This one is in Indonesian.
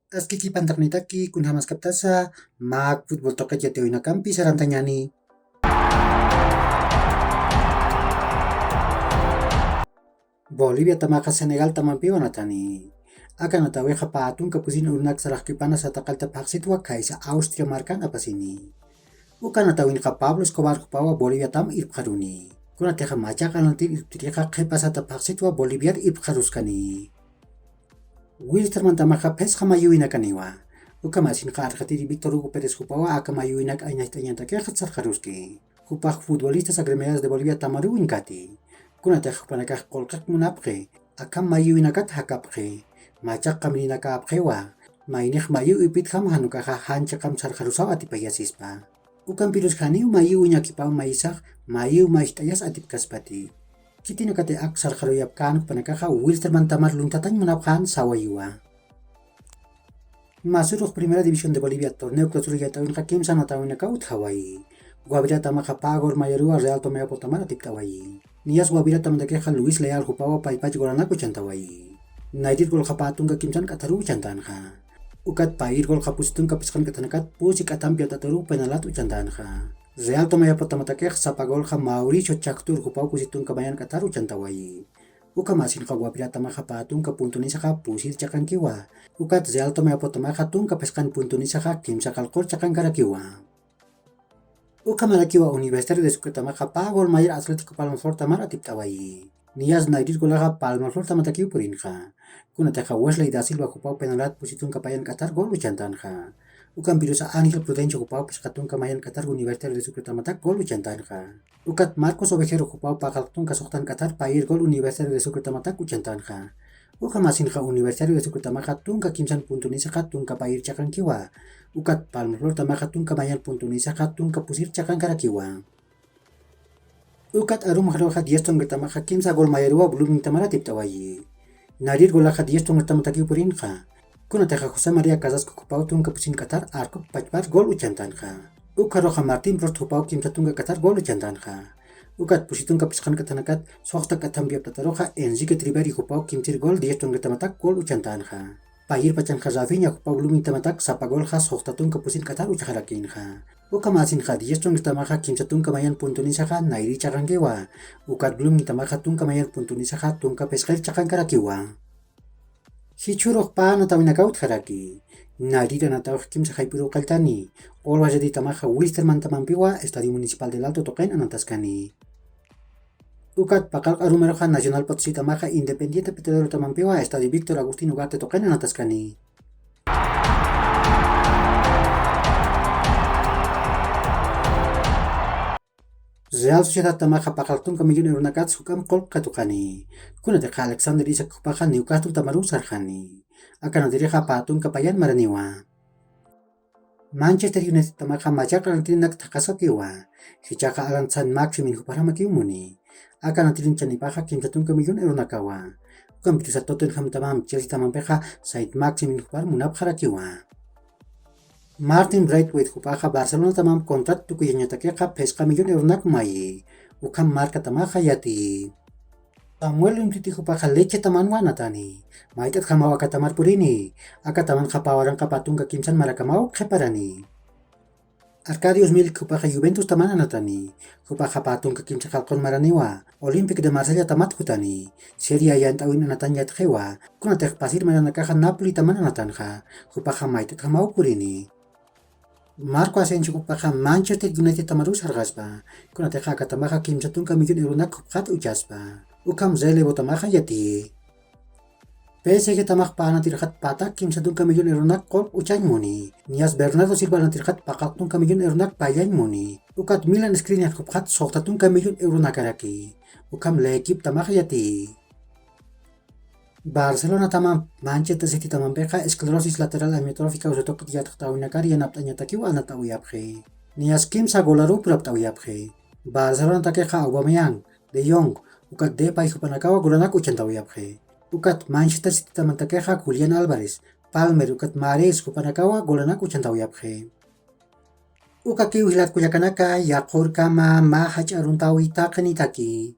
Askiki pantaknitaki kunhamas kaptasa mak futbol toka jatewina kampi sarantanyani. Bolivia tamaka Senegal tamampi wanatani. Akan ataweja patung kapusin unak sarahkipana satakal tapaksitwa kaisa Austria markan apa sini. Ukan atawin ka Pablo Escobar kupawa Bolivia tam irpkaruni. Kuna teja maca kan nanti irptirika kepasa tapaksitwa Bolivia irpkaruskani. Wilster mantamaka pes kamayuina kaniwa. Uka masin ka arkatiri Victor Hugo Pérez kupawa aka mayuinak aynaytanyanta keja sarkaruski. Kupak futbolistas agremiadas de Bolivia tamaru inkati. Kuna teja panakah kolkak munapke. Akam mayuinakat hakapke. Macak kaminakapke wa. Mainik mayu ipit kam hanukaha hancakam sarkarusaw atipayasispa. Ukan pirus kani mayu nyakipau maisak mayu maistayas atip kaspati. Kiti nakate ak sarkaruyap kan panakaka Wilster mantamar luntatan manapkan sawayua. Masuk Primera División de Bolivia torneo clausura yatawin kakim sana tawin nakaut Hawaii. Guabira tamaka pagor mayarua Real Tomea Potamar atip tawai. Nias guabira tamandakeja Luis Leal hupawa paipach goranaku chantawai. Naidir gol kapatung kakimsan kataru chantanha. Ukat pair gol kapustun kapiskan katanakat pusik atam piatataru penalat ucantanha. Real Tomea Potamatake sapagol ka Mauricio Chaktur hupau kusitun kabayan kataru chantawai. Uka masin ka guapira tamaka patung kapuntuni saka pusir cakan kiwa. Ukat Real Tomea Potamaka tung kapeskan puntuni saka kim sakalkor cakan karakiwa. Uka malakiwa Universitario de Sucre-Tamaka pagol mayor Atlético Palmaflor tamar atip tawai. Nias naidir golaga Palmaflor tamatakiu purinha. Kuna teja Wesley da Silva hupau penalat pusitun kabayan katar gol ucantanha. Ukan birusa Ángel Prudencio hupau pescatun kamayan Qatar Universitario de Sucre-Tamatak gol ucantanha. Ukat Marcos Ovejero hupau pakaltun kasoktan Qatar pair gol Universitario de Sucre-Tamatak ucantanha. Uka masinha Universitario de Sucre-Tamaka tun kakimsan puntunisa katun kapair cakan kiwa. Ukat Palmaflor tamaka tun kamayan puntunisa katun kapusir cakan karakiwa. Ukat arum haroja dieston gertamaka kimsa gol mayarua belum tamara tiptawayi. Nadir golaja dieston gertamataki purinha. Kuna teja José María Casas kupau tun kapusin Qatar arko pachpar gol ucantanha. Uka roja Martín Prost hupau kimsa tunga Qatar gol ucantanha. Ukat pusitun kapiskan katanakat sohta katambiap tataroja Enrique Triberi hupau kimsir gol dieston gertamatak gol ucantanha. Pahir pacan Rafinha hupau belum tamatak sapa gol ha sohta tun kapusin Qatar ucaharakinha. Uka masin ha dieston gertamaha kimsa tun kamayan puntunisaha nairi cakangewa. Ukat belum tamaha tun kamayan puntunisaha tun kapeskir cakan karakiwa. Hichurok pa natawinakaut haraki. Narira natawak kimsa haipuro kaltani. Olwa jadi tamaha Wilster mantamampiwa Estadio Municipal del Alto Toquen anantaskani. Ukat pakal arumeroja Nacional Potosí tamaha Independiente Petrolero tamampiwa Estadio Víctor Agustín Ugarte Toquen anantaskani. Real Sociedad tamaja pakaltun kamilyon erunakat sukam kol katukani. Kuna teka Alexander Isak kupaha Newcastle tamaru sarhani. Akan nadirija patung kapayan maraniwa. Manchester United tamaja majak rantinak takasakiwa. Hichaka alan San Maximin huparamakiumuni. Akan natirin chanipaja kimsatun kamilyon erunakawa. Ukam bitu sa Tottenham tamam Chelsea tamampeja Saint Maximin hupar munap harakiwa. Martin Braithwaite hupaja Barcelona tamam kontrat tukuyanyatakeja pesca milyon erunak mayi. Ukam marka tamaja yati. Samuel Umtiti hupaja leche taman wanatani. Maitat hamawa katamar purini. Aka taman kapawaran kapatung kakimsan marakamau keparani. Arkadiusz Milik hupaja Juventus taman anatani. Hupaja patung kakimsan kalkon maraniwa. Olympique de Marsella tamat hutani. Serie A yantawin anatan yatjewa. Kunatek pasir maranakaja Napoli taman anatanja. Hupaja maitat hamau purini. Marco Asensio kupaja Manchester United tamaru sargaspa. Kuna teja katamaja kimsatun kamilyon erunak hupkat ujaspa. Ukam zele botamaja yati. PSG tamak pa natirhat patak kimsatun kamilyon erunak kol uchay muni. Nias Bernardo Silva natirhat pakaktun kamilyon erunak payan muni. Ukat Milan Skriniar hupkat soktatun kamilyon erunak araki. Ukam le ekip tamaja yati. Barcelona tamam Manchester City tamam peja esclerosis lateral amiotrófica usotok yataktawinakari yanaptanyatakiw anatawiyapje. Nias kimsa golaru puraptawiyapje. Barcelona takeja Aubameyang, De Jong, ukat Depay hupanakawa golanak uchantawiyapje. Ukat Manchester City tamam takeja Julián Álvarez, Palmer ukat Mahrez hupanakawa golanak uchantawiyapje. Uka kiw hilat kuyakanaka yakor kama mahach aruntawi takani taki.